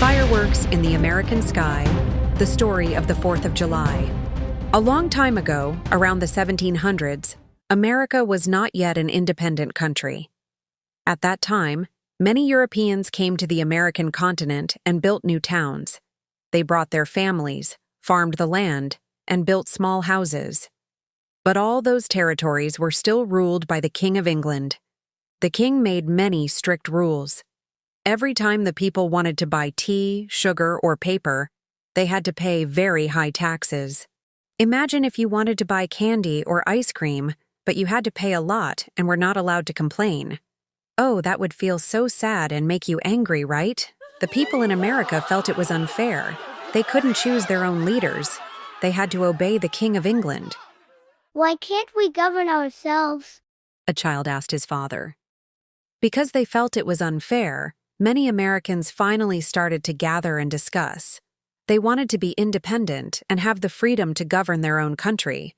Fireworks in the American Sky, the story of the 4th of July. A long time ago, around the 1700s, America was not yet an independent country. At that time, many Europeans came to the American continent and built new towns. They brought their families, farmed the land, and built small houses. But all those territories were still ruled by the King of England. The king made many strict rules. Every time the people wanted to buy tea, sugar, or paper, they had to pay very high taxes. Imagine if you wanted to buy candy or ice cream, but you had to pay a lot and were not allowed to complain. Oh, that would feel so sad and make you angry, right? The people in America felt it was unfair. They couldn't choose their own leaders. They had to obey the King of England. Why can't we govern ourselves? A child asked his father. Because they felt it was unfair, many Americans finally started to gather and discuss. They wanted to be independent and have the freedom to govern their own country.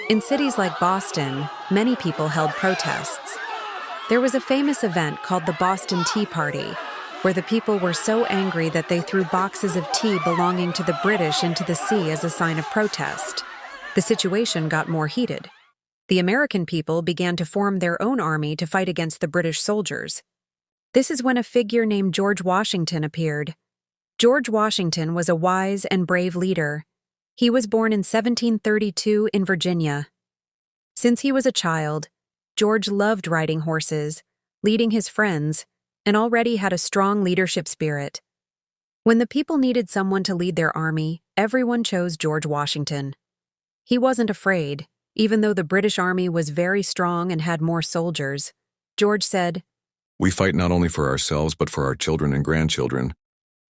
In cities like Boston, many people held protests. There was a famous event called the Boston Tea Party, where the people were so angry that they threw boxes of tea belonging to the British into the sea as a sign of protest. The situation got more heated. The American people began to form their own army to fight against the British soldiers. This is when a figure named George Washington appeared. George Washington was a wise and brave leader. He was born in 1732 in Virginia. Since he was a child, George loved riding horses, leading his friends, and already had a strong leadership spirit. When the people needed someone to lead their army, everyone chose George Washington. He wasn't afraid, even though the British army was very strong and had more soldiers. George said, "We fight not only for ourselves but for our children and grandchildren,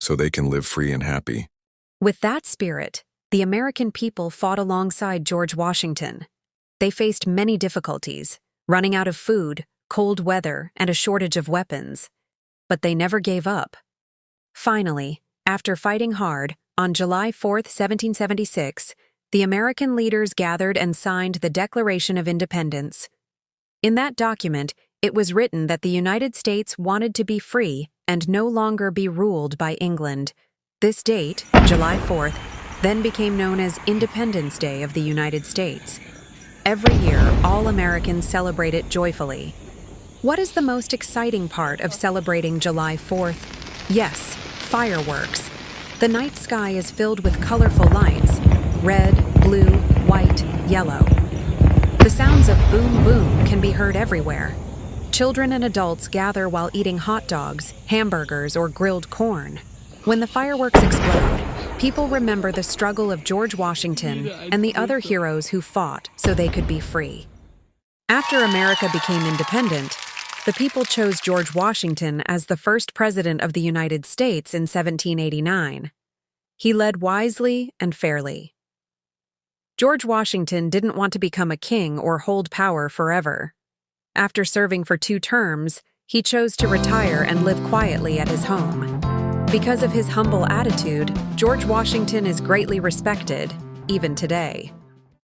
so they can live free and happy." With that spirit, the American people fought alongside George Washington. They faced many difficulties, running out of food, cold weather, and a shortage of weapons. But they never gave up. Finally, after fighting hard, on July 4, 1776, the American leaders gathered and signed the Declaration of Independence. In that document, it was written that the United States wanted to be free and no longer be ruled by England. This date, July 4th, then became known as Independence Day of the United States. Every year, all Americans celebrate it joyfully. What is the most exciting part of celebrating July 4th? Yes, fireworks. The night sky is filled with colorful lights: red, blue, white, yellow. The sounds of boom boom can be heard everywhere. Children and adults gather while eating hot dogs, hamburgers, or grilled corn. When the fireworks explode, people remember the struggle of George Washington and the other heroes who fought so they could be free. After America became independent, the people chose George Washington as the first president of the United States in 1789. He led wisely and fairly. George Washington didn't want to become a king or hold power forever. After serving for 2 terms, he chose to retire and live quietly at his home. Because of his humble attitude, George Washington is greatly respected, even today.